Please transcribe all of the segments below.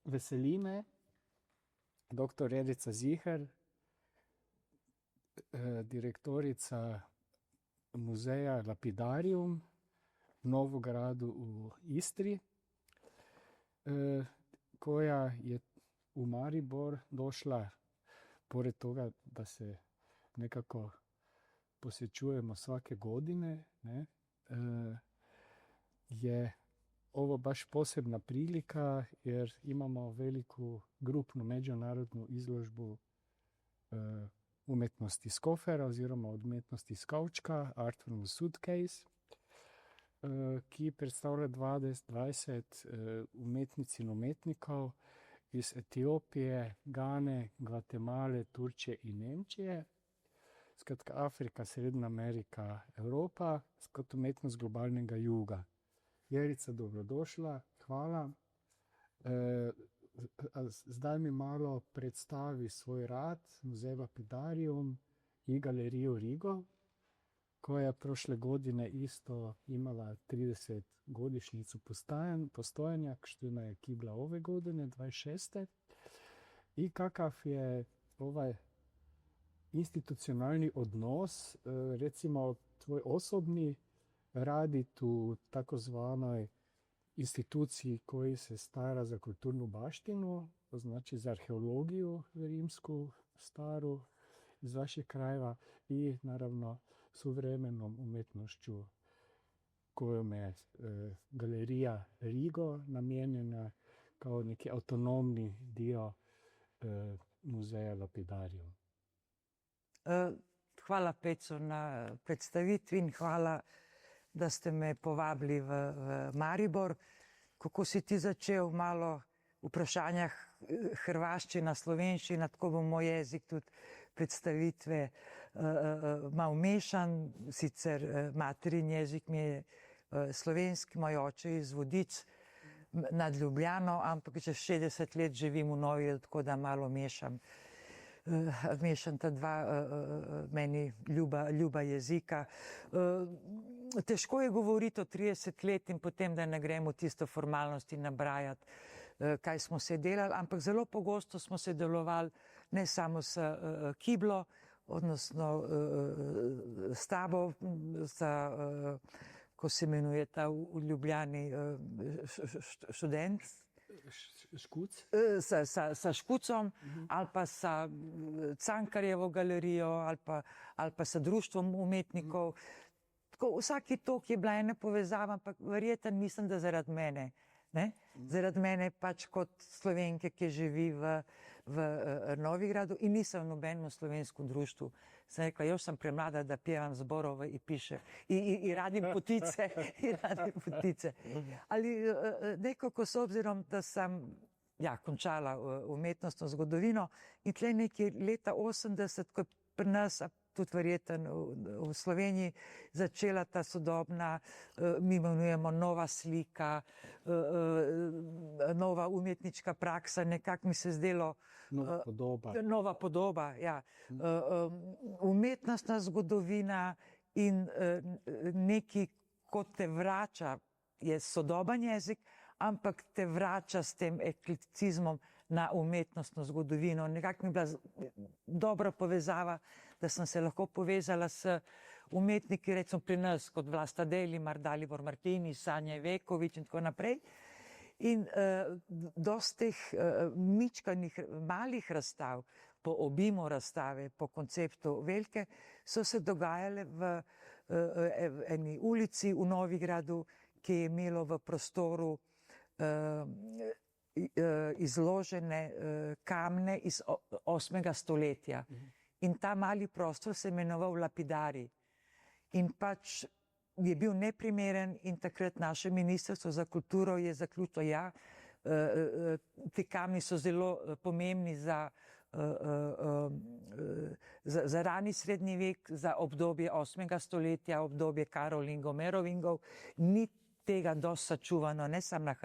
Veseli me, dr. Edica Ziher, direktorica muzeja Lapidarium v Novogradu v Istri, koja je v Maribor došla, pored toga da se nekako posjećujemo svake godine, ne, je ovo baš posebna prilika jer imamo veliku grupnu međunarodnu izložbu umetnosti iz kofera oziroma umetnosti iz kavčka, Art from the Suitcase, ki predstavlja 20 umetnic in umetnikov iz Etiopije, Gane, Gvatemale, Turčije in Nemčije. Skratka, Afrika, Srednja Amerika, Evropa, kot umetnost globalnega juga. Jerica, dobrodošla, hvala. Zdaj mi malo predstavi svoj rad, Muzej Lapidarium i Galeriju Rigo, koja je prošle godine isto imala 30 godišnjicu postojanja, što je kibla ove godine, 26. I kakav je ovaj institucionalni odnos, recimo tvoj osobni radit u takozvanoj instituciji koji se stara za kulturnu baštinu, znači za arheologiju rimsku staru iz vaših krajeva i naravno suvremenom umetnošću kojom je Galerija Rigo namijenjena kao neki autonomni dio muzeja Lapidarium. Hvala Peco na predstavitvi in hvala, da ste me povabili v Maribor. Kako si ti začel malo vprašanjah hrvaščina, slovenščina, tako bo moj jezik tudi predstavitve malo mešan, sicer materin jezik mi je slovenski, moj oče iz Vodic nad Ljubljano, ampak že 60 let živim v Novi, tako da malo mešam ta dva meni ljuba jezika. Težko je govoriti o 30 let in potem, da ne gremo tisto formalnosti nabrajati, kaj smo se delali, ampak zelo pogosto smo se delovali ne samo s kiblo, odnosno s tabo, ko se imenuje ta v Ljubljani študent, Škuc? Sa Škucom, ali pa sa Cankarjevo galerijo, ali pa sa društvom umetnikov. Tako, vsaki tok je bila ena povezava, ampak verjetno mislim, da zaradi mene. Ne? Zaradi mene pač kot Slovenke, ki živi v Novigradu in nisem v nobenem slovenskem društvu. Sem rekla, jaz sem premlada, da pjevam zborove in piše. In radim potice. Ali nekako s obzirom, da sem končala umetnostno zgodovino in tle nekje leta 80, ko je pri nas, tudi verjetno v Sloveniji, začela ta sodobna, mi imenujemo nova slika, nova umetnička praksa, nekako mi se zdelo nova podoba, ja. Umetnostna zgodovina in nekaj, ko te vrača, je sodoben jezik, ampak te vrača s tem eklekticizmom na umetnostno zgodovino. Nekako mi je bila dobra povezava, da sem se lahko povezala s umetniki, recimo pri nas, kot Vlasta Deli, Dalibor Martini, Sanja Vekovič in tako naprej. In dosti teh mičkanih malih razstav, po obimu razstave, po konceptu velike, so se dogajale v eni ulici v Novigradu, ki je imelo v prostoru izložene kamne iz 8. stoletja. In ta mali prostor se imenoval Lapidari. In pač je bil neprimeren in takrat naše ministrstvo za kulturo je zaključilo, ti kamni so zelo pomembni za rani srednji vek, za obdobje 8. stoletja, obdobje Karolingov, Merovingov, ni tega dosti sačuvano, ne samo na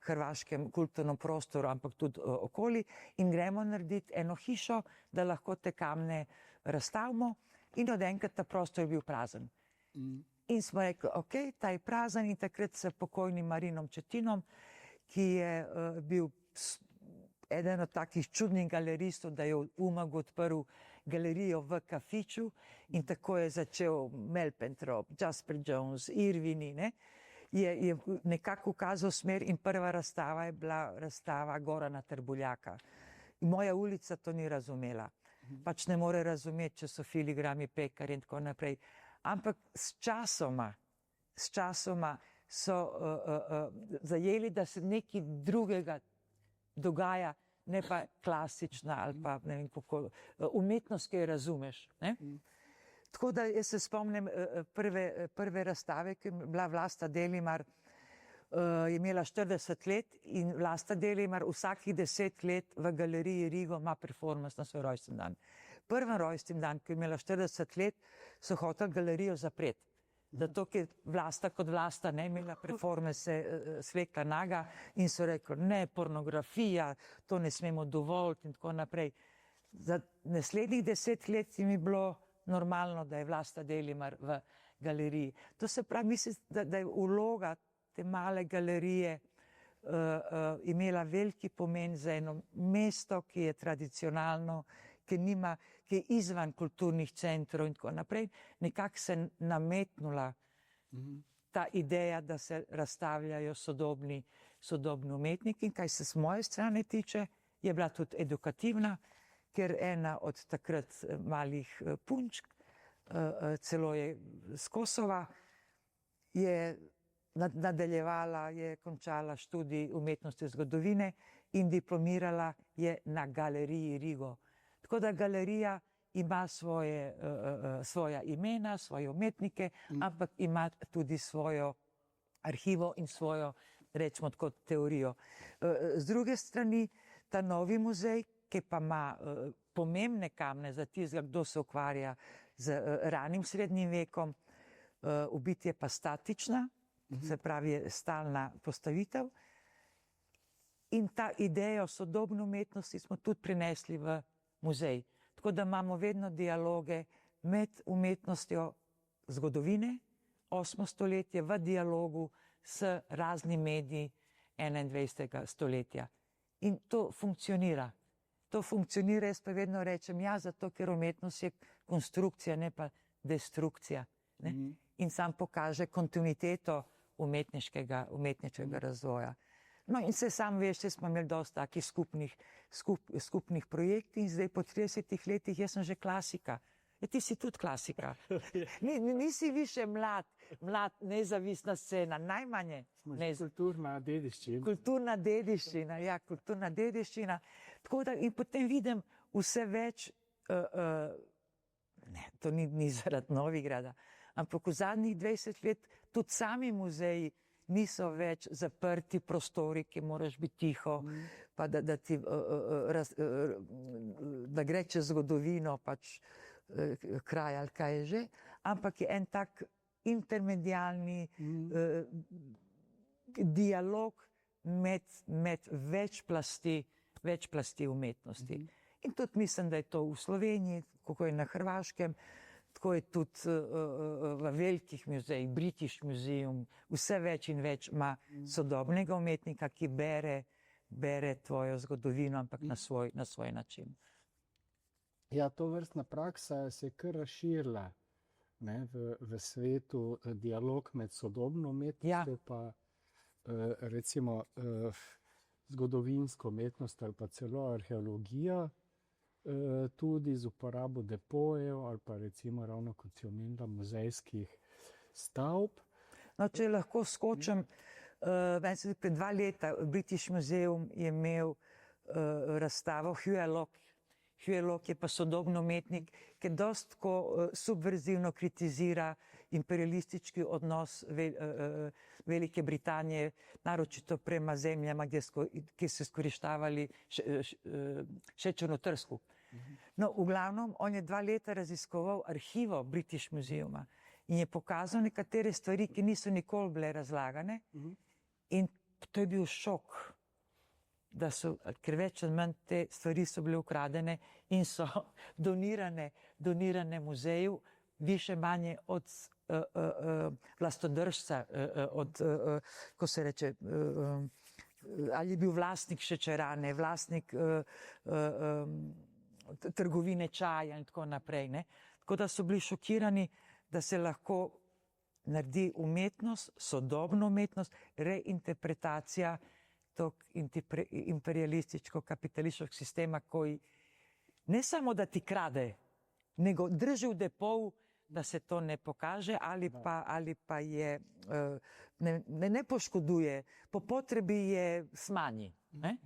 hrvaškem kulturnem prostoru, ampak tudi okoli, in gremo narediti eno hišo, da lahko te kamne razstavimo, in od enkrat ta prostor je bil prazen. In smo rekli, ok, ta je prazen, in takrat s pokojnim Marinom Četinom, ki je bil eden od takih čudnih galeristov, da je v Umagu odprl galerijo v Kafiču in tako je začel Mel Pentrop, Jasper Jones, Irvini, ne? Je nekako ukazal smer in prva razstava je bila razstava Gorana Trbuljaka. In moja ulica to ni razumela. Pač ne more razumeti, če so filigrami pekar in tako naprej. Ampak s časoma so zajeli, da se nekaj drugega dogaja, ne pa klasična ali pa ne vem kako, umetnost, ki jo razumeš. Ne? Tako da jaz se spomnim prve razstave, ki je bila Vlasta Delimar, je imela 40 let in Vlasta Delimar vsakih 10 let v galeriji Rigo ima performance na svoj rojstni dan. Prvi rojstni dan, ki je imela 40 let, so hoteli galerijo zapreti. Zato, ker Vlasta kot Vlasta ne imela performance Sveka Naga in so rekli, ne, pornografija, to ne smemo dovoliti in tako naprej. Za naslednjih 10 let jim je bilo normalno, da je Vlasta Delimar v galeriji. To se pravi, mislim, da je vloga te male galerije imela veliki pomen za eno mesto, ki je tradicionalno, ki je izvan kulturnih centrov in tako naprej. Nekako se nametnula ta ideja, da se razstavljajo sodobni umetniki in kaj se s moje strane tiče, je bila tudi edukativna, ker ena od takrat malih punčk, celo je z Kosova, je nadaljevala, je končala študij umetnosti zgodovine in diplomirala je na galeriji Rigo. Tako da galerija ima svoja imena, svoje umetnike, ampak ima tudi svojo arhivo in svojo, rečemo tako, teorijo. Z druge strani, ta novi muzej, ki pa ima pomembne kamne za tistega, kdo se ukvarja z ranim srednjim vekom, v biti je pa statična, se pravi je stalna postavitev. In ta idejo sodobne umetnosti smo tudi prinesli v muzej. Tako da imamo vedno dialoge med umetnostjo zgodovine, 8. stoletje, v dialogu s raznimi mediji 21. stoletja. In to funkcionira. To funkcionira, jaz pa vedno rečem, ja, zato ker umetnost je konstrukcija, ne pa destrukcija. Ne? In sam pokaže kontinuiteto umetniškega razvoja. No in se sam veš, smo imeli dosta takih skupnih projektov in zdaj po 30 letih jaz sem že klasika. Ja, ti si tudi klasika. Nisi više mlad, nezavisna scena, najmanje. Kulturna dediščina. Kulturna dediščina. Tako da in potem vidim vse več, ne, to ni zaradi Novigrada, ampak v zadnjih 20 let tudi sami muzeji niso več zaprti prostori, ki moraš biti tiho, pa da gre čez zgodovino, pač kraj ali kaj je že, ampak je en tak intermedialni dialog med več plasti umetnosti. In tudi mislim, da je to v Sloveniji, kako je na Hrvaškem, tako je tudi v velikih muzejih, British Museum, vse več in več ima sodobnega umetnika, ki bere tvojo zgodovino, ampak na svoj način. Ja, to vrstna praksa se je kar razširila v svetu, dialog med sodobno umetnostjo pa recimo zgodovinsko umetnost ali pa celo arheologija, tudi z uporabo depojev ali pa recimo ravno kot si omenila muzejskih stavb. No, če lahko skočim, pred 2 leta British Museum je imel razstavo Huey Locke. Huey Locke je pa sodobni umetnik, ki dosti subverzivno kritizira imperialistički odnos Velike Britanije, naročito prema zemljama, ki so izkoriščavali šećerno trsku. No, v glavnem, on je 2 leta raziskoval arhivo British Museuma in je pokazal nekatere stvari, ki niso nikoli bile razlagane in to je bil šok. Ker več ali manj te stvari so bile ukradene in so donirane muzeju, više manje od vlastodržca, ko se reče, ali je bil vlastnik šećerane, vlastnik trgovine čaja in tako naprej. Ne? Tako da so bili šokirani, da se lahko naredi umetnost, sodobno umetnost, reinterpretacija tog imperialističko-kapitalističkog sistema koji ne samo da ti krade, nego drži v depovu, da se to ne pokaže ali pa je ne poškoduje, po potrebi je smanji. Ne?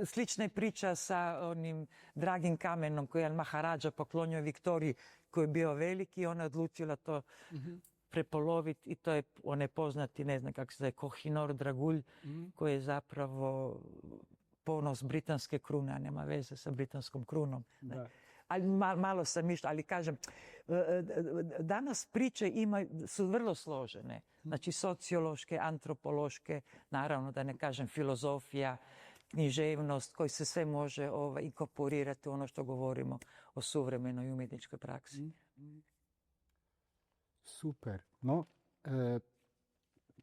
Slična je priča sa onim dragim kamenom koji je Al-Maharadža poklonio Viktoriji, koji je bio veliki, ona je odlučila to prepoloviti i to je onaj poznati, ne znam kako se zove, Koh-i-Noor dragulj, koji je zapravo ponos britanske krune, a nema veze sa britanskom krunom. Ali malo sam mišla, ali kažem, danas priče su vrlo složene. Znači sociološke, antropološke, naravno da ne kažem filozofija, književnost, koji se sve može inkorporirati u ono što govorimo o suvremenoj umjetničkoj praksi. Super. No,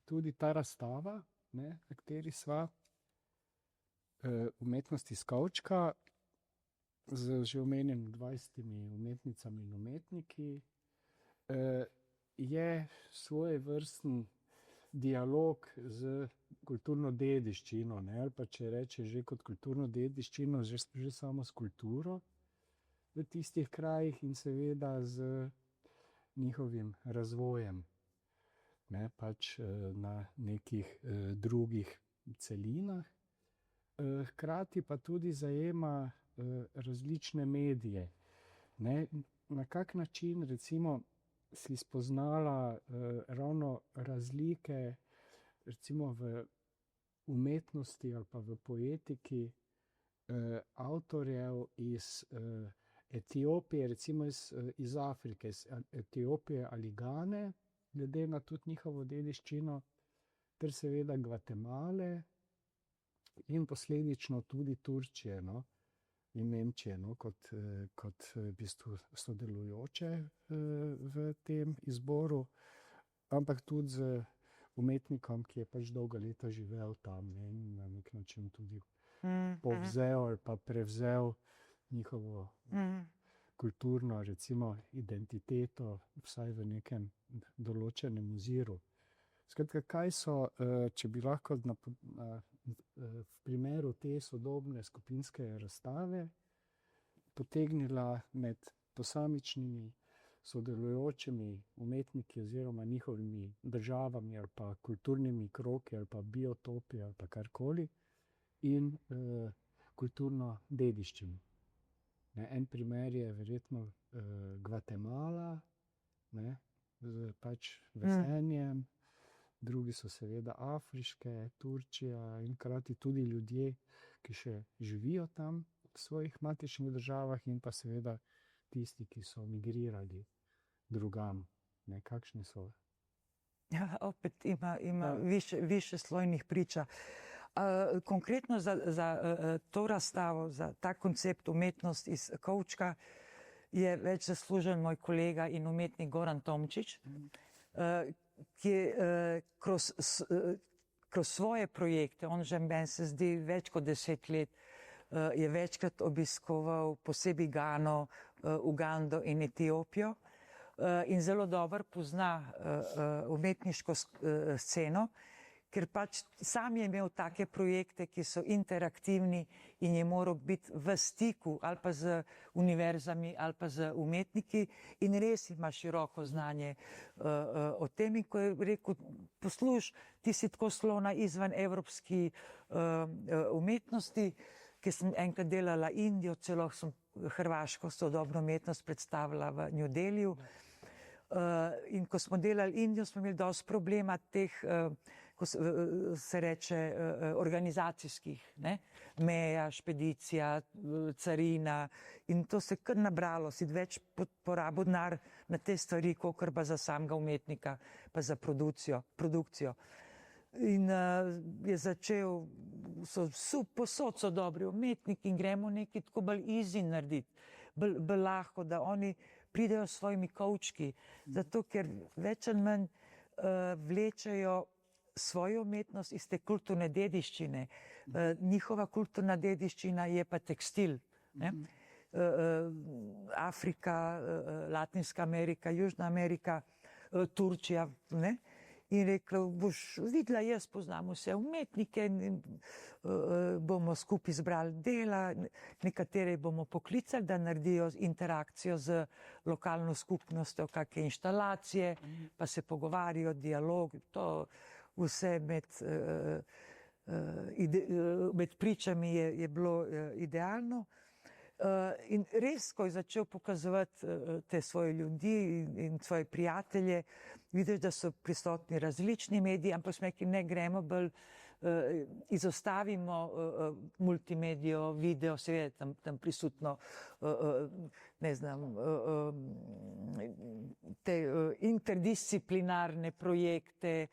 tudi ta razstava, ne, na kateri sva, umetnost iz kavčka, z že omenjenim 20 umetnicami in umetniki, je svojevrsten dialog z kulturno dediščino, ne, ali pa če reče že kot kulturno dediščino, že samo s kulturo v tistih krajih in seveda z njihovim razvojem, ne, pač na nekih drugih celinah. Hkrati pa tudi zajema različne medije. Ne? Na kak način recimo si spoznala ravno razlike recimo v umetnosti ali pa v poetiki avtorjev iz Etiopije, recimo iz Afrike, iz Etiopije ali Gane, glede na tudi njihovo dediščino, ter seveda Gvatemale in posledično tudi Turčije, no? In Nemčije, no? kot v bistvu sodelujoče v tem izboru, ampak tudi z umetnikom, ki je pač dolga leta živel tam, ne? In na nek način tudi povzel ali pa prevzel njihovo kulturno, recimo, identiteto, vsaj v nekem določenem oziru. Skratka, kaj so, če bi lahko v primeru te sodobne skupinske razstave potegnila med posamičnimi sodelujočimi umetniki oziroma njihovimi državami ali pa kulturnimi kroki ali pa biotopi ali pa karkoli in kulturno dediščino. En primer je verjetno Gvatemala, ne, z pač vesenjem, drugi so seveda afriške, Turčija in hkrati tudi ljudje, ki še živijo tam v svojih matičnih državah in pa seveda tisti, ki so migrirali drugam. Ne, kakšni so? Ja, opet ima više slojnih priča. Konkretno za to razstavo, za ta koncept umetnost iz kavčka je več zaslužen moj kolega in umetnik Goran Tomčič, ki je kroz svoje projekte, on že meni se zdi več kot 10 let, je večkrat obiskoval posebej Gano, Ugando in Etiopijo in zelo dobro pozna umetniško sceno, ker pač sam je imel take projekte, ki so interaktivni in je moral biti v stiku ali pa z univerzami ali pa z umetniki in res ima široko znanje o tem. In ko je rekel, posluš, ti si tako slona izven evropski umetnosti, ker sem enkrat delala Indijo, celo sem hrvaško sodobno umetnost predstavila v New Delhiju. In ko smo delali Indijo, smo imeli dosti problema teh, ko se reče, organizacijskih, ne? Meja, špedicija, carina in to se kar nabralo, si več porabil denar na te stvari, kakor pa za samega umetnika, pa za produkcijo. In je začel, posod so dobri umetniki in gremo nekaj tako bolj easy narediti, bolj lahko, da oni pridejo s svojimi kavčki, zato ker več ali manj vlečejo svojo umetnost iz te kulturne dediščine. Njihova kulturna dediščina je pa tekstil. Ne? Afrika, Latinska Amerika, Južna Amerika, Turčija. Ne? In rekla, boš videla, jaz poznam vse umetnike, bomo skupaj zbrali dela, nekatere bomo poklicali, da naredijo interakcijo z lokalno skupnostjo, kakšne inštalacije, pa se pogovarjajo, dialog, to vse med pričami je bilo idealno. In res, ko je začel pokazati te svoje ljudi in svoje prijatelje, vidiš, da so prisotni različni mediji, ampak smo rekli, ne gremo bolj, izostavimo multimedijo, video, seveda tam prisutno, ne znam, te interdisciplinarne projekte,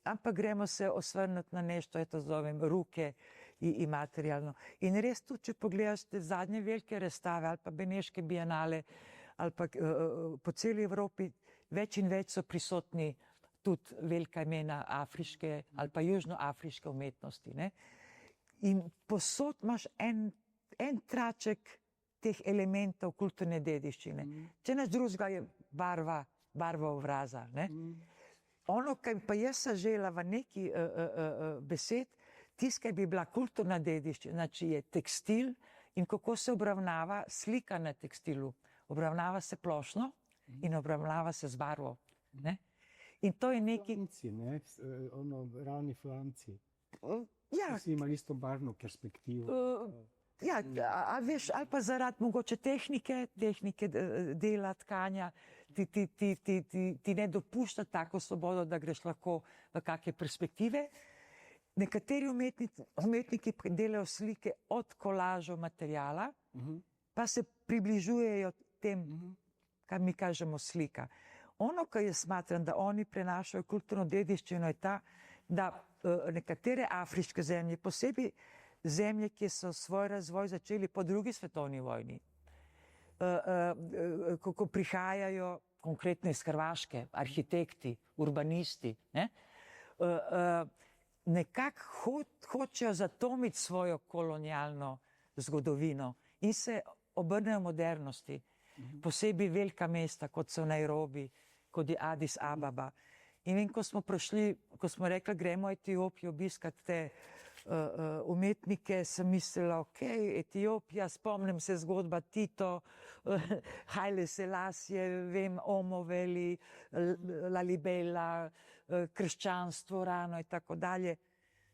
ampak gremo se osvrniti na nešto, to zovem ruke, in materialno. In res tudi, če pogledaš te zadnje velike razstave ali pa Beneške bienale ali pa po celi Evropi, več in več so prisotni tudi velika imena afriške ali pa južnoafriške umetnosti. Ne? In posod imaš en traček teh elementov kulturne dediščine. Če naš drugega je barva obraza. Ne? Ono, kar pa jaz sem želela v neki besed, tiskaj bi bila kulturna dediščina, znači je tekstil in kako se obravnava slika na tekstilu. Obravnava se plošno in obravnava se z barvo. Ne? In to je neki... Flanci, ne? Ravni flanci. Ja. Si imali isto barvno perspektivo. Ja, veš, ali pa zaradi mogoče tehnike dela, tkanja, ti ne dopušča tako svobodo, da greš lahko v kakšne perspektive. Nekateri umetniki delajo slike od kolažov materijala, pa se približujejo tem, kar mi kažemo slika. Ono, kar jaz smatram, da oni prenašajo kulturno dediščino, je ta, da nekatere afriške zemlje, posebej zemlje, ki so svoj razvoj začeli po drugi svetovni vojni, kako prihajajo konkretno iz Hrvaške, arhitekti, urbanisti, ne? Nekako hočejo zatomiti svojo kolonialno zgodovino in se obrnejo modernosti. Posebej velika mesta, kot so Nairobi, kot je Addis Ababa. In vem, ko smo rekli, gremo Etiopijo obiskati te umetnike, sem mislila, ok, Etiopija, spomnim se zgodba Tito, Haile Selassie, vem, Omoveli, Lalibela, krščanstvo rano in tako dalje.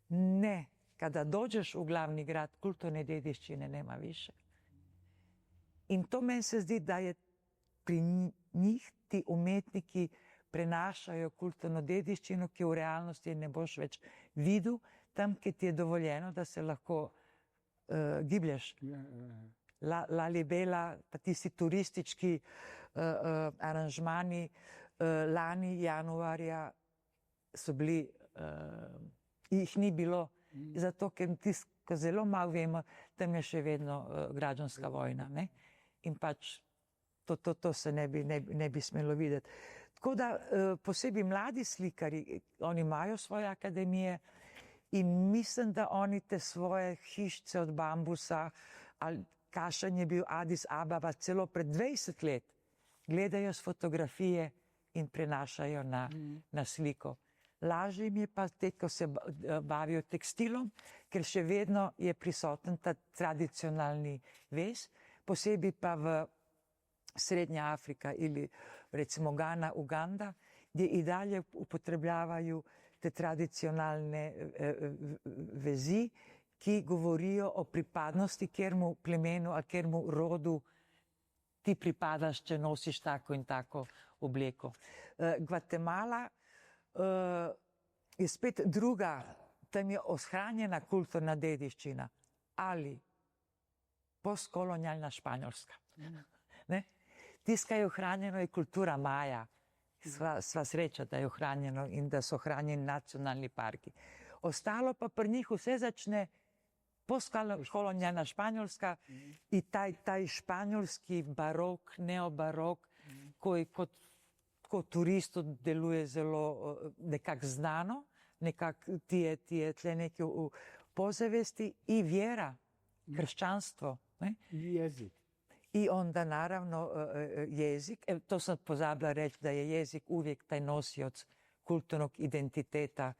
Ne, kada dođeš v glavni grad, kulturne dediščine nema više. In to meni se zdi, da je pri njih ti umetniki prenašajo kulturno dediščino, ki v realnosti ne boš več videl, tam, ki ti je dovoljeno, da se lahko giblješ. Lalibela, pa tisti turistički aranžmani, lani januarja so bili, jih ni bilo, zato ker ko zelo malo vemo, tam je še vedno građanska vojna. Ne? In pač to se ne bi smelo videti. Tako da posebej mladi slikari, oni imajo svoje akademije in mislim, da oni te svoje hišce od bambusa, ali kašen je bil Addis Ababa celo pred 20 let, gledajo s fotografije in prenašajo na sliko. Lažje jim je pa te, ko se bavijo tekstilom, ker še vedno je prisoten ta tradicionalni vez, posebej pa v Srednja Afrika ili recimo Gana, Uganda, gdje i dalje upotrebljavaju te tradicionalne vezi, ki govorijo o pripadnosti kjermu plemenu, a kjermu rodu ti pripadaš, če nosiš tako in tako obleko. Gvatemala je spet druga, tam je ohranjena kulturna dediščina ali postkolonialna Španjolska. Ne? Tiska je ohranjeno je kultura Maja. Sva sreča, da je ohranjeno in da so ohranjeni nacionalni parki. Ostalo pa pri njih vse začne postkolonialna Španjolska in taj španjolski barok, neobarok, koji tako turistu deluje zelo nekako znano, nekako ti je tle nekaj v pozavesti i vjera, kršćanstvo. Ne? I jezik. I onda naravno jezik, to sam pozabila reći da je jezik uvijek taj nosioc kulturnog identiteta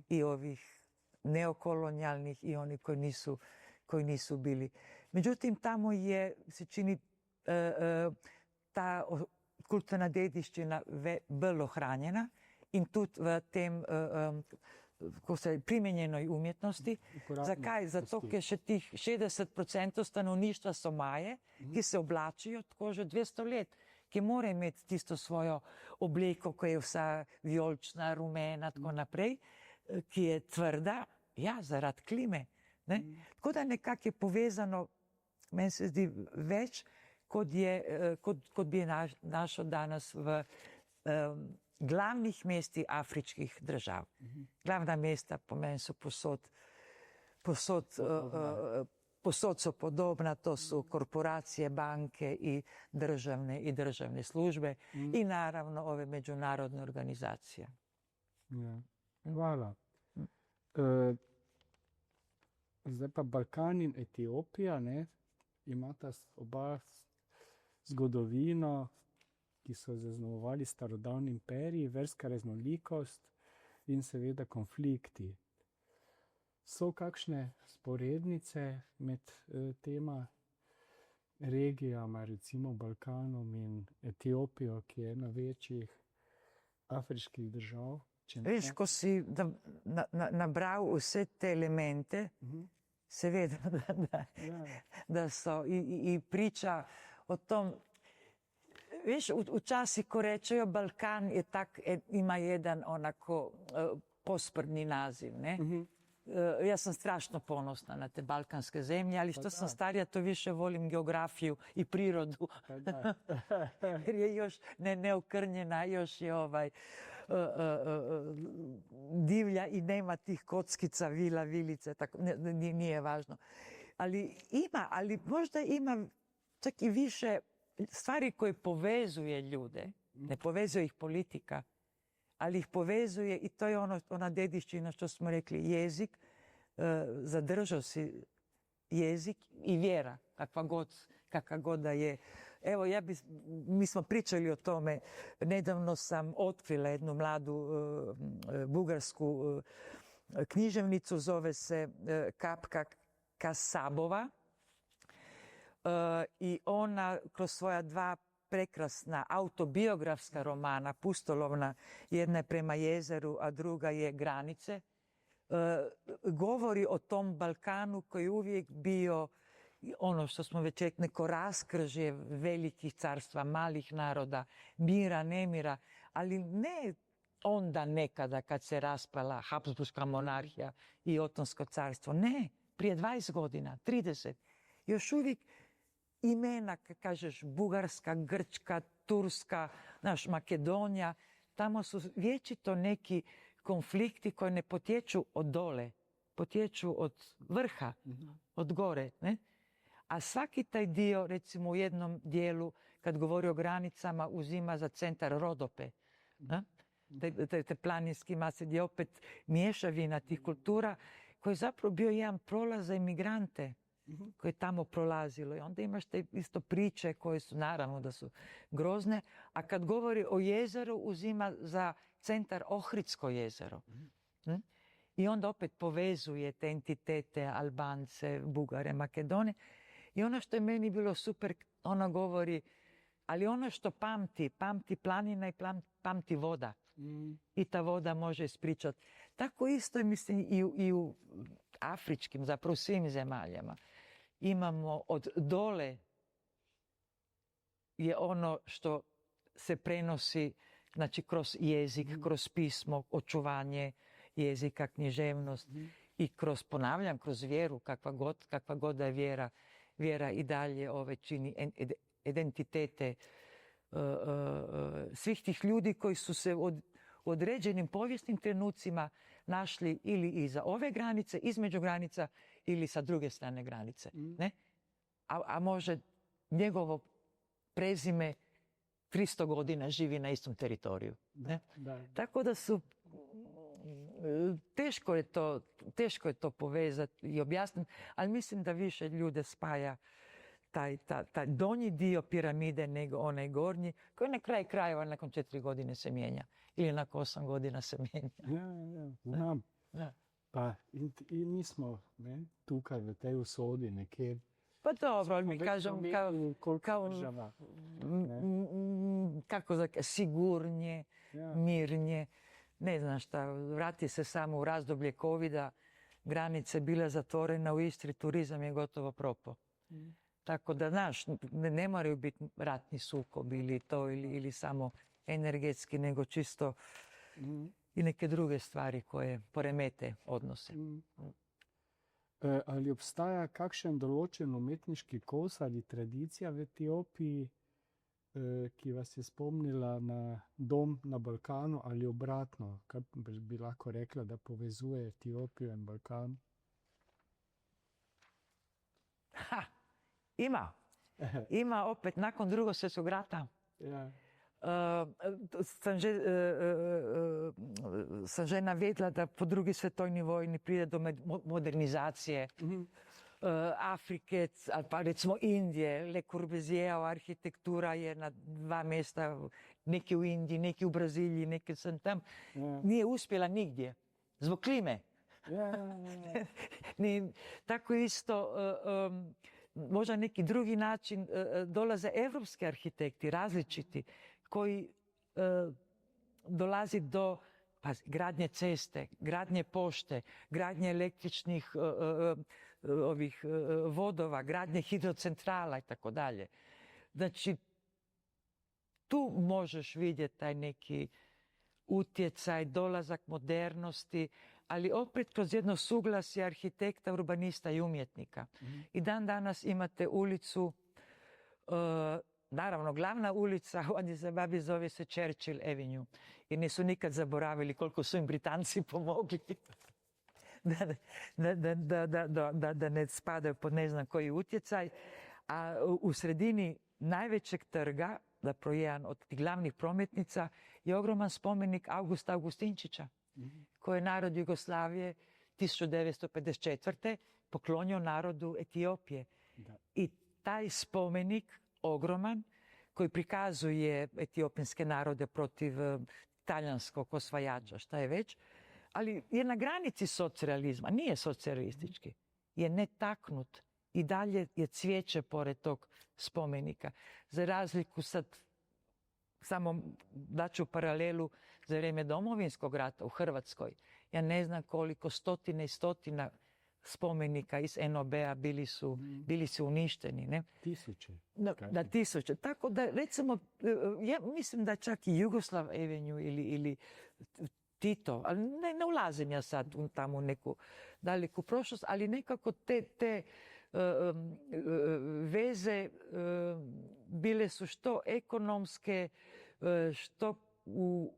i ovih neokolonijalnih i oni koji nisu bili. Međutim, tamo se čini ta kulturna dediščina vrlo hranjena in tudi v tem primenjenoj umjetnosti. Zakaj? Zato, ker še tih 60% stanovništva so Maje, ki se oblačijo tako že 200 let, ki mora imeti tisto svojo obleko, ko je vsa vijolična, rumena, tako naprej, ki je tvrda, zaradi klime. Ne? Tako da nekako je povezano, meni se zdi več, kot bi našel danes v glavnih mestih afriških držav. Glavna mesta po meni so posod so podobna, to su korporacije, banke i državne službe i naravno ove međunarodne organizacije. Ja. Hvala. Zdaj pa Balkan in Etiopija, ne, imata oba zgodovino, ki so zaznamovali starodavni imperij, verska raznolikost in seveda konflikti. So kakšne sporednice med tema regijama, recimo Balkanom in Etiopijo, ki je ena večjih afriških držav? Veš, ko si nabral vse te elemente, seveda, da so i priča o tom. Veš, včasih, ko rečejo Balkan, je tak, ima jedan onako posprdni naziv, ne? Ja sam strašno ponosna na te balkanske zemlje, ali što sam starija, to više volim geografiju i prirodu. Jer je još neokrnjena, još je divlja i nema tih kockica, vilice, tako, nije važno. Ali možda ima čak i više stvari koje povezuje ljude. Ne povezuje ih politika, ali ih povezuje i to je ona dediščina što smo rekli, jezik, zadržao si jezik i vjera, kakva god da je. Evo, mi smo pričali o tome, nedavno sam otkrila jednu mladu bugarsku književnicu, zove se Kapka Kasabova, i ona kroz svoja dva prekrasna autobiografska romana, pustolovna, jedna je Prema jezeru, a druga je Granice, govori o tom Balkanu koji je uvijek bio ono što smo već rekli, neko raskržje velikih carstva, malih naroda, mira, nemira, ali ne onda nekada kad se raspala Habsburška monarhija i Otonsko carstvo, ne, prije 20 godina, 30, još uvijek imena, kažeš, Bugarska, Grčka, Turska, Makedonija, tamo su vječito neki konflikti koji ne potječu od dole, potječu od vrha, od gore, ne? A svaki taj dio, recimo u jednom dijelu, kad govori o granicama, uzima za centar Rodope, te planinski mase, gdje opet mješavina tih kultura, koji je zapravo bio jedan prolaz za imigrante, koje je tamo prolazilo. I onda imaš te isto priče koje su, naravno da su grozne, a kad govori o jezeru, uzima za centar Ohridsko jezero. I onda opet povezuje te entitete, Albance, Bugare, Makedone. I ono što je meni bilo super, ona govori, ali ono što pamti planina i pamti voda. I ta voda može ispričati. Tako isto, mislim, i u afričkim, zapravo svim zemaljama. Imamo od dole je ono što se prenosi, znači kroz jezik, kroz pismo, očuvanje jezika, književnost i kroz, ponavljam, kroz vjeru, kakva god da je vjera i dalje čini identitete svih tih ljudi koji su se u određenim povijesnim trenucima našli ili iza ove granice, između granica ili sa druge strane granice. Ne? A može njegovo prezime 300 godina živi na istom teritoriju. Ne? Da. Tako da su, teško je to povezati i objasniti, ali mislim da više ljude spaja taj donji dio piramide nego onaj gornji, koji na kraju krajeva nakon 4 godine se mijenja. Ili nakon 8 godina se mijenja. Ja, znam. Ja. Pa in mi smo tukaj v tej usodi nekje. Pa dobro, mi kažem kao država. kako sigurnje, mirnje. Ne znam šta, vrati se samo u razdoblje covida, granice bile zatvorene u Istri, turizam je gotovo propao. Tako da, znaš, ne moraju biti ratni sukob ili to, ili samo energetski, nego čisto i neke druge stvari koje poremete odnose. Ali obstaja kakšen določen umetniški kos ali tradicija v Etiopiji, ki vas je spomnila na dom na Balkanu ali obratno? Kaj bi lahko rekla, da povezuje Etiopijo in Balkan? Ima opet nakon Drugog svjetskog rata. Ja. Sam že navedla, da po drugi svetovni vojni pride do modernizacije Afrike, pa recimo Indije. Le Corbusierova arhitektura je na 2 mjesta, neki u Indiji, neki u Braziliji, neki sam tam. Nije uspjela nigdje, zbog klime. Tako isto, možda neki drugi način, dolaze evropski arhitekti, različiti, koji dolazi do gradnje ceste, gradnje pošte, gradnje električnih vodova, gradnje hidrocentrala i tako dalje. Znači, tu možeš vidjeti taj neki utjecaj, dolazak modernosti, ali opet kroz jedno suglasje arhitekta, urbanista i umjetnika. I dan danas imate ulicu, naravno glavna ulica u Addis Abebi zove se Churchill Avenue. I nisu nikad zaboravili koliko su im Britanci pomogli da ne spadaju pod ne znam koji utjecaj. A u sredini najvećeg trga, zapravo jedan od glavnih prometnica, je ogroman spomenik Augusta Augustinčića, koji je narod Jugoslavije 1954. poklonio narodu Etiopije. I taj spomenik, ogroman, koji prikazuje etiopijske narode protiv talijanskog osvajača, šta je već, ali je na granici socijalizma, nije socijalistički, je netaknut i dalje je cvijeće pored tog spomenika. Za razliku sad, samo daću paralelu za vrijeme Domovinskog rata u Hrvatskoj. Ja ne znam koliko stotina i stotina spomenika iz NOB-a bili su uništeni. Ne? Tisuće. Da, tisuće. Tako da, recimo, ja mislim da čak i Jugoslav Avenue ili Tito, ali ne ulazim ja sad tamo u neku daleku prošlost, ali nekako te veze bile su što ekonomske, što u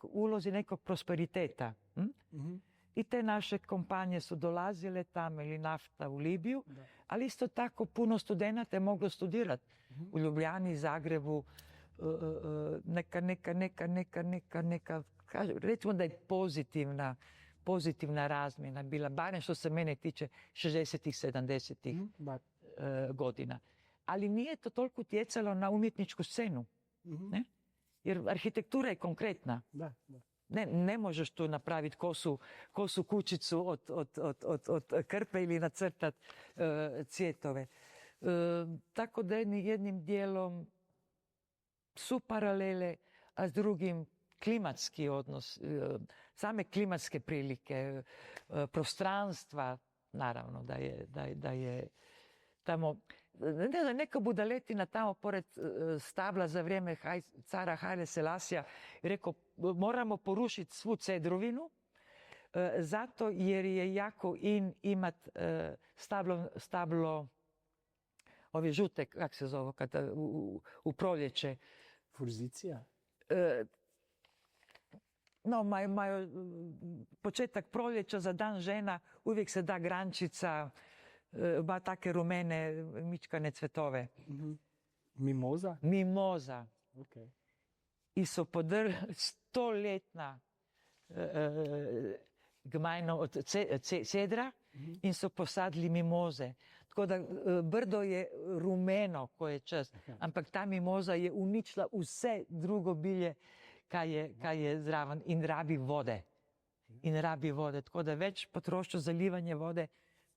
ulozi nekog prosperiteta. I te naše kompanije su dolazile tamo, ili nafta u Libiju, ali isto tako puno studenata je moglo studirati u Ljubljani, Zagrebu, neka, recimo da je pozitivna razmjena bila, barem što se mene tiče 60-ih, 70-ih godina. Ali nije to toliko utjecalo na umjetničku scenu, ne? Jer arhitektura je konkretna. Ne možeš tu napraviti kosu kućicu od krpe ili nacrtati cvjetove. Tako da jednim dijelom su paralele, a s drugim klimatski odnos, same klimatske prilike, prostranstva, naravno da je tamo, ne znam, neka budaletina tamo pored stabla za vrijeme cara Haile Selasija rekao, moramo porušiti svu cedrovinu, zato jer je jako imat stablo, ove žute, kak se zove, kada u proljeće. Forzicija? Početak proljeća za dan žena uvijek se da grančica ima take rumene mičkane cvetove. Mimoza? Mimoza. Okay. In so podrli 100-letna gmajno od cedra in so posadili mimoze. Tako da brdo je rumeno, ko je čas, ampak ta mimoza je uničila vse drugo bilje, kaj je zraven in rabi vode. Tako da več potrošijo zalivanje vode,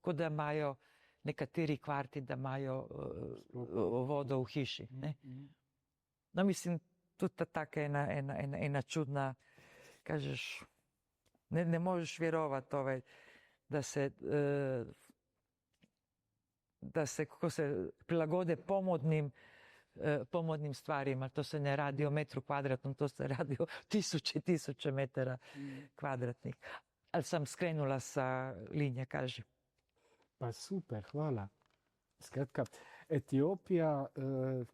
kot da imajo nekateri kvarti, da imajo vodo v hiši. Ne? No, mislim, tudi taka ena čudna, kažeš, ne možeš vjerovati da se kako se prilagode pomodnim stvarima. To se ne radi o metru kvadratnom, to se radi o tisuće metara kvadratnih. Ali sam skrenula sa linije, kaži. Pa super, hvala. Skratka, Etiopija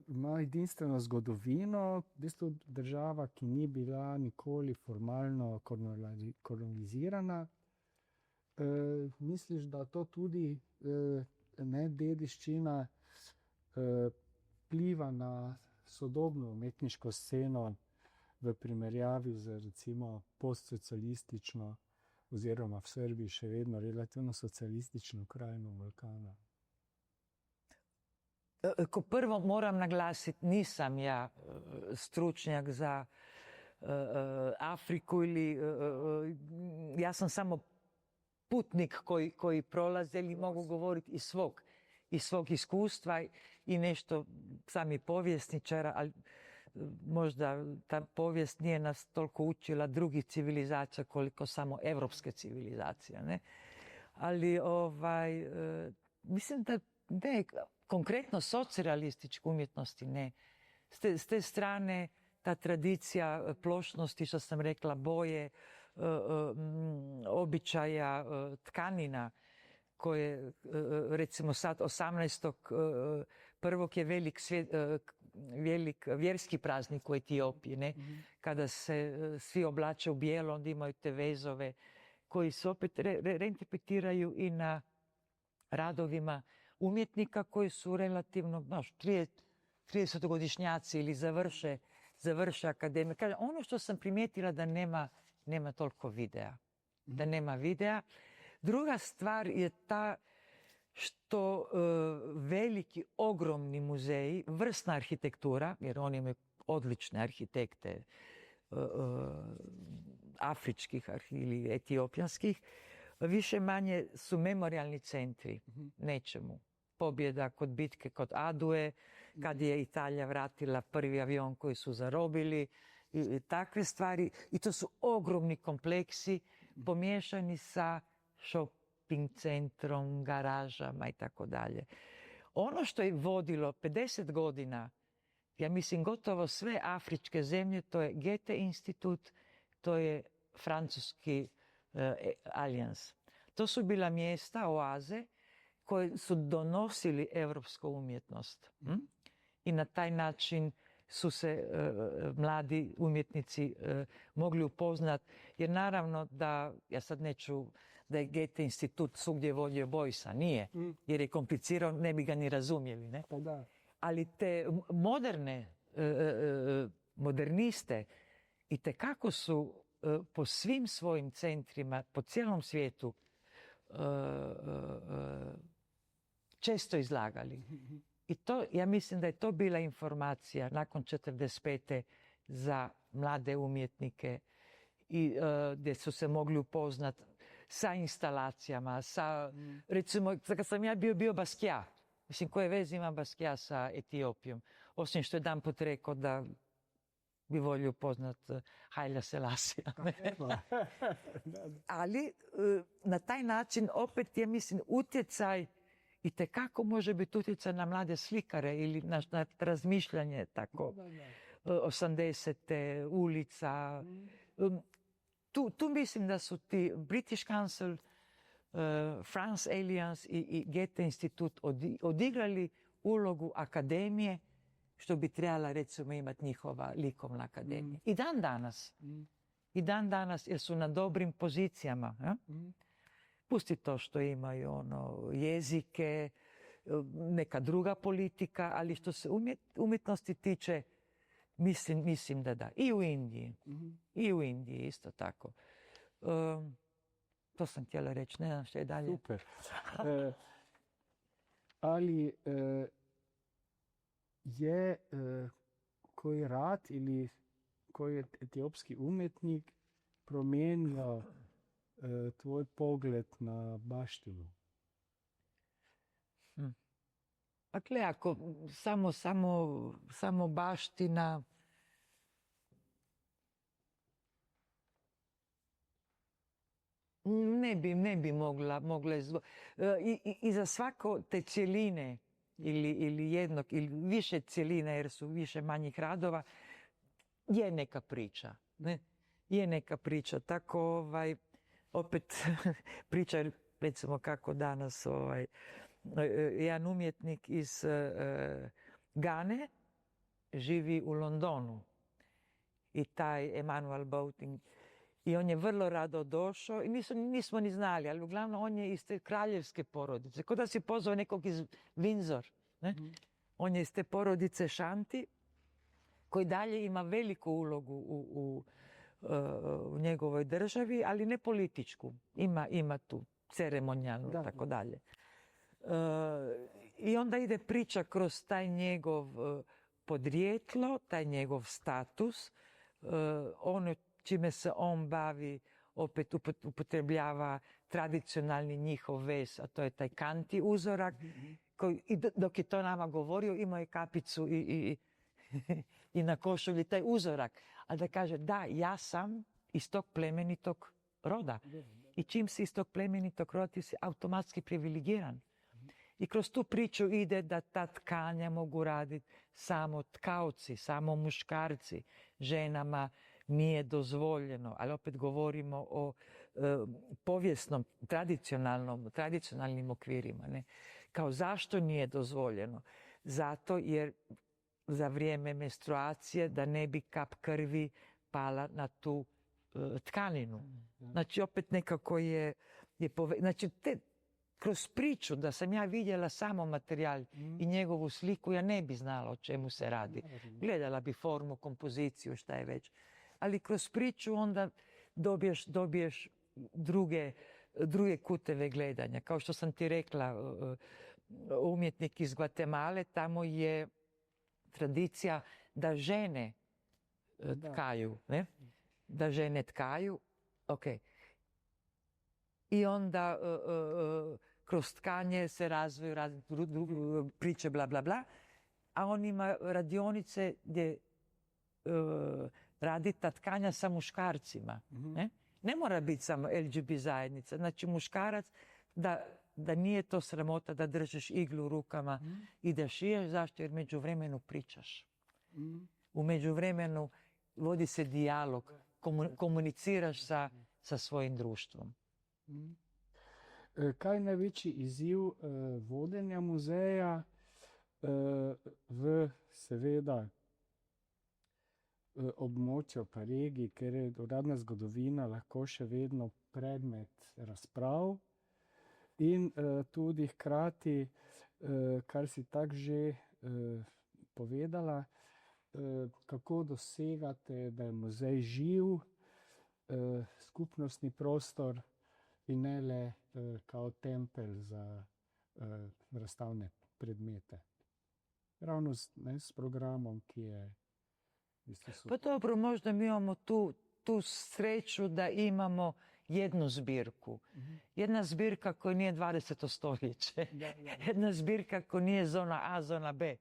ima edinstveno zgodovino, v bistvu država, ki ni bila nikoli formalno kolonizirana. Misliš, da to tudi dediščina vpliva na sodobno umetniško sceno v primerjavi z recimo postsocialistično oziroma v Srbiji še vedno relativno socialistično krajino Balkana? Ko prvo moram naglasiti, nisam ja stručnjak za Afriku ili ja sam samo putnik koji prolazi ili mogu govoriti iz svog iskustva i nešto sami povjesničara, ali možda ta povijest nije nas toliko učila drugih civilizacija koliko samo evropske civilizacije. Ne? Ali mislim da ne, konkretno socrealističke umjetnosti ne. S te strane ta tradicija plošnosti, što sam rekla, boje, običaja, tkanina, koje recimo sad 18.1. je velik vjerski praznik u Etiopiji, ne? Kada se svi oblače u bijelo, onda imaju te vezove koji se opet reinterpretiraju i na radovima umjetnika koji su relativno 30-godišnjaci ili završe akademiju. Ono što sam primijetila da nema toliko videa. Da nema videa. Druga stvar je ta što veliki, ogromni muzeji, vrsna arhitektura, jer oni imaju odlične arhitekte afričkih ili etiopijanskih, više manje su memorialni centri nečemu. Pobjeda kod bitke kod Adue, kad je Italija vratila prvi avion koji su zarobili, i takve stvari. I to su ogromni kompleksi pomiješani sa shopping centrom, garažama i tako dalje. Ono što je vodilo 50 godina, ja mislim gotovo sve afričke zemlje, to je Goethe institut, to je francuski alijans. To su bila mjesta, oaze, koje su donosili evropsku umjetnost. I na taj način su se mladi umjetnici mogli upoznati. Jer naravno da, ja sad neću da je Goethe institut svugdje vodio Bojsa, nije. Jer je komplicirao, ne bi ga ni razumjeli. Ne? Pa da. Ali te moderniste itekako su po svim svojim centrima, po cijelom svijetu često izlagali. I to, ja mislim da je to bila informacija nakon 45. za mlade umjetnike i gdje su se mogli upoznati sa instalacijama, recimo, kad sam ja bio Basquiat, mislim, koje veze ima Basquiat sa Etiopijom, osim što je jedanput rekao da bi volio upoznat Haile Selasia. Ali na taj način opet je, mislim, utjecaj itekako može biti utjecaj na mlade slikare ili na razmišljanje tako. 80. ulica. Tu mislim da su ti British Council, France Alliance i Goethe institut odigrali ulogu akademije, što bi trebala recimo imati njihova likovna akademija. I dan danas, jer su na dobrim pozicijama. Ja? pusti to što imaju ono, jezike, neka druga politika, ali što se umjetnosti tiče, mislim da da. I u Indiji. I u Indiji isto tako. To sam htjela reći, ne znam što je dalje. Super. Ali je koji rat ili koji etiopski umjetnik promijenio tvoj pogled na baštinu? Dakle, ako samo baština, ne bi mogla i za svako te cjeline ili jednog ili više cjelina, jer su više manjih radova, je neka priča. Ne? Je neka priča. Tako opet priča, recimo kako danas jedan umjetnik iz Gane živi u Londonu. I taj Emanuel Boating. I on je vrlo rado došao i nismo ni znali, ali uglavnom on je iz te kraljevske porodice. Kao da si pozvao nekog iz Windsor. Ne? On je iz te porodice Šanti, koji dalje ima veliku ulogu u njegovoj državi, ali ne političku. Ima tu ceremonijalnu, tako dalje. I onda ide priča kroz taj njegov podrijetlo, taj njegov status, ono čime se on bavi, opet upotrebljava tradicionalni njihov vez, a to je taj kanti uzorak, koji, dok je to nama govorio, imao je kapicu i na košulji taj uzorak. A da kaže, da, ja sam iz tog plemenitog roda. I čim si iz tog plemenitog roda, ti si automatski privilegiran. I kroz tu priču ide da ta tkanja mogu raditi samo tkaoci, samo muškarci. Ženama nije dozvoljeno, ali opet govorimo o povijesnom, tradicionalnim okvirima. Ne? Kao zašto nije dozvoljeno? Zato jer za vrijeme menstruacije da ne bi kap krvi pala na tu tkaninu. Znači opet nekako znači kroz priču da sam ja vidjela samo materijal i njegovu sliku, ja ne bi znala o čemu se radi. Gledala bi formu, kompoziciju, šta je već. Ali kroz priču onda dobiješ druge kuteve gledanja. Kao što sam ti rekla, umjetnik iz Gvatemale, tamo je tradicija da žene tkaju. Ne? Da žene tkaju. Ok. I onda kroz tkanje se razviju priče, bla, bla, bla. A on ima radionice gdje radi ta tkanja sa muškarcima. Ne mora biti samo LGBT zajednica. Znači muškarac, da nije to sramota da držiš iglu u rukama i da šiješ. Zašto? Jer međuvremenu pričaš. U međuvremenu vodi se dijalog, komuniciraš sa svojim društvom. Kaj je največji izziv vodenja muzeja v seveda območju pa regiji, ker je uradna zgodovina lahko še vedno predmet razprav in tudi hkrati, kar si tako že povedala, kako dosegate, da je muzej živ, skupnostni prostor in ne le kao tempelj za razstavne predmete. Ravno s programom, ki je Pa dobro, možda mi imamo tu sreću da imamo jednu zbirku. Jedna zbirka koja nije 20. stoljeće. Jedna zbirka koja nije zona A, zona B.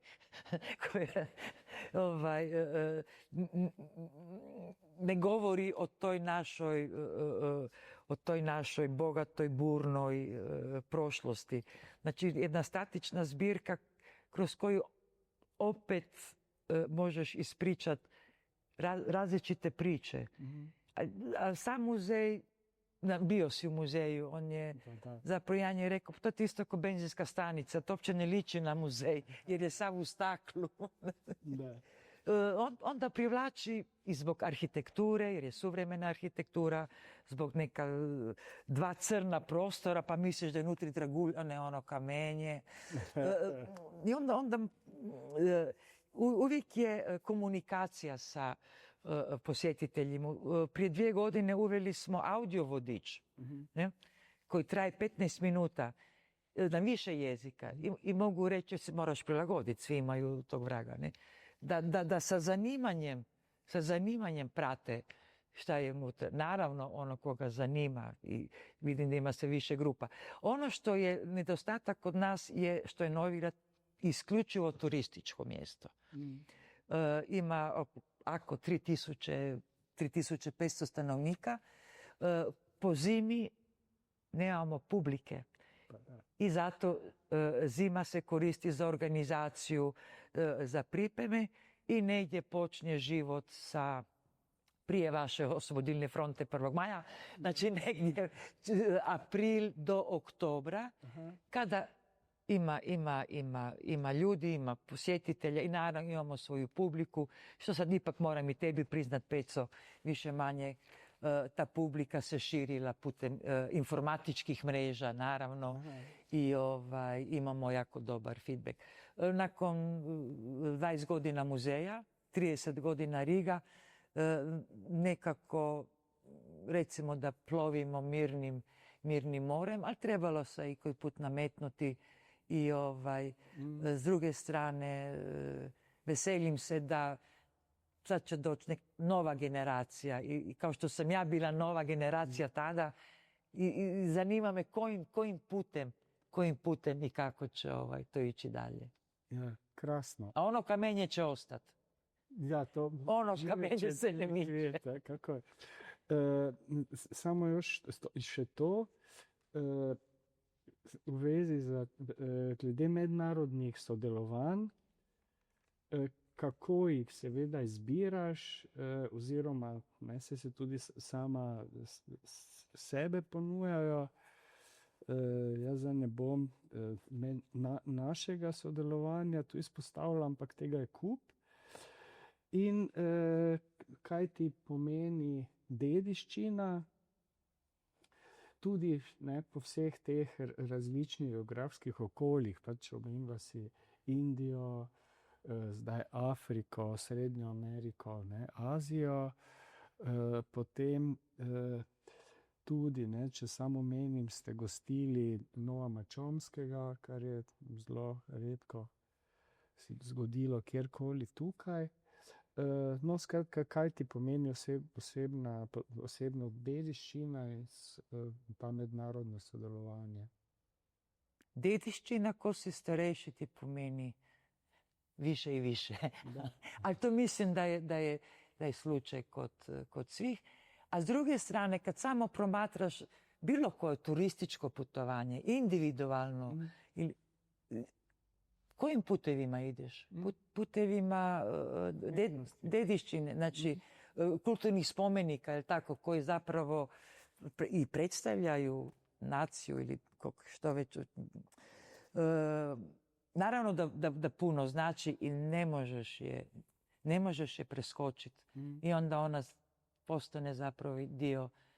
Ne govori o toj našoj bogatoj, burnoj prošlosti. Znači, jedna statična zbirka kroz koju opet možeš ispričati različite priče. A sam muzej, bio si u muzeju, on je zapravo Jan je rekao, to je isto kao benzinska stanica, to uopće ne liči na muzej, jer je sav u staklu. onda privlači i zbog arhitekture, jer je suvremena arhitektura, zbog neka dva crna prostora, pa misliš da je nutri dragulj, a ne ono kamenje. I onda uvijek je komunikacija sa posjetiteljima. Prije 2 godine uveli smo audio vodič, ne, koji traje 15 minuta na više jezika. I mogu reći, se moraš prilagoditi, svi imaju tog vraga. Ne? Da sa zanimanjem prate šta je unutra. Naravno, ono koga zanima, i vidim da ima sve više grupa. Ono što je nedostatak kod nas je što je Novi Grad isključivo turističko mjesto. Ima ako 3500 stanovnika, po zimi nemamo publike. I zato zima se koristi za organizaciju, za pripreme i negdje počne život sa prije vaše oslobodilne fronte 1. maja, znači negdje april do oktobra, kada ima ljudi, ima posjetitelja i naravno imamo svoju publiku, što sad ipak moram i tebi priznat, Peco, više manje ta publika se širila putem informatičkih mreža, naravno, i imamo jako dobar feedback. Nakon 20 godina muzeja, 30 godina Riga, nekako, recimo da plovimo mirnim morem, ali trebalo se i koji put nametnuti i s druge strane veselim se da sad će doći nova generacija i kao što sam ja bila nova generacija tada i zanima me kojim putem i kako će to ići dalje. Ja, krasno. A ono kamenje će ostati. Ja, to ono kamenje se ne miče. Kako je. Samo još še to, v vezi glede mednarodnih sodelovanj, kako jih seveda izbiraš, oziroma se tudi sama sebe ponujajo. Jaz ne bom našega sodelovanja tu izpostavljal, ampak tega je kup. In kaj ti pomeni dediščina, tudi po vseh teh različnih geografskih okoljih, pač omenila si Indijo, zdaj Afriko, Srednjo Ameriko, Azijo, potem tudi, če samo menim, ste gostili Noama Chomskega, kar je zelo redko si zgodilo kjerkoli tukaj. No, skratka, kaj ti pomeni osebna dediščina in pa mednarodno sodelovanje? Dediščina, ko si starejši, ti pomeni više i više. Ali to mislim da je slučaj kod svih. A s druge strane, kad samo promatraš bilo koje turističko putovanje, individualno, ili kojim putevima ideš? Putevima dediščine, znači kulturnih spomenika, tako, koji zapravo i predstavljaju naciju ili što već. Naravno da puno znači i ne možeš je preskočiti. I onda ona postane zapravo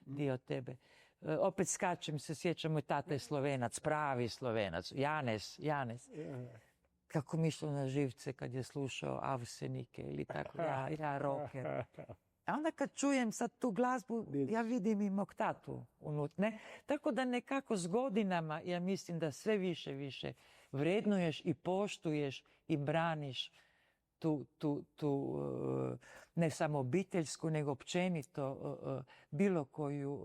dio tebe. Opet skačem se, sjećamo, tata je Slovenac, pravi Slovenac, Janez. Kako mi išlo na živce kad je slušao Avsenike ili tako, ja rocker. A onda kad čujem sad tu glazbu, ja vidim i mog tatu unutra. Tako da nekako s godinama, ja mislim da sve više vrednuješ i poštuješ i braniš tu ne samo obiteljsku, nego općenito bilo koju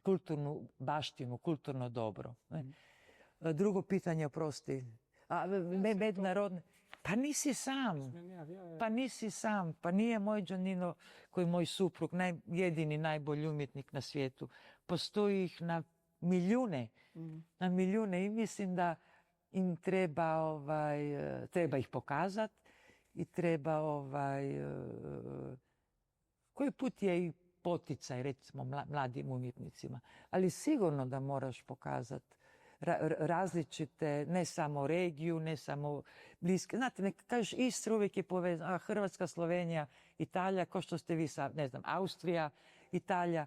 kulturnu baštinu, kulturno dobro. Drugo pitanje, oprosti. Mednarodne. Pa nisi sam. Pa nije moj Giannino, koji je moj suprug, jedini najbolji umjetnik na svijetu. Postoji ih na milijune. I mislim da im treba ih pokazati i treba koji put je i poticaj, recimo, mladim umjetnicima. Ali sigurno da moraš pokazati različite, ne samo regiju, ne samo bliske. Znate, ne kažeš Istra uvijek je povezana, Hrvatska, Slovenija, Italija, kao što ste vi sad, ne znam, Austrija, Italija.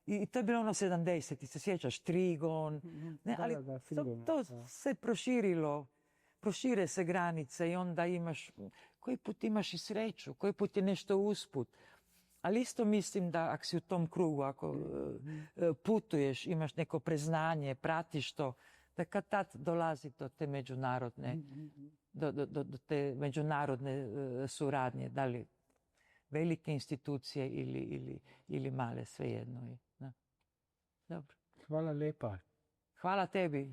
I to je bilo ono 70, ti se sjećaš, Trigon, ne, ali to se proširilo, prošire se granice i onda imaš, koji put imaš i sreću, koji put je nešto usput. Ali isto mislim da ako si u tom krugu, ako putuješ, imaš neko priznanje, pratiš to, da kad tad dolazi do te međunarodne, do te međunarodne suradnje, da li velike institucije ili male, svejedno je. Dobro. Hvala lepa. Hvala tebi.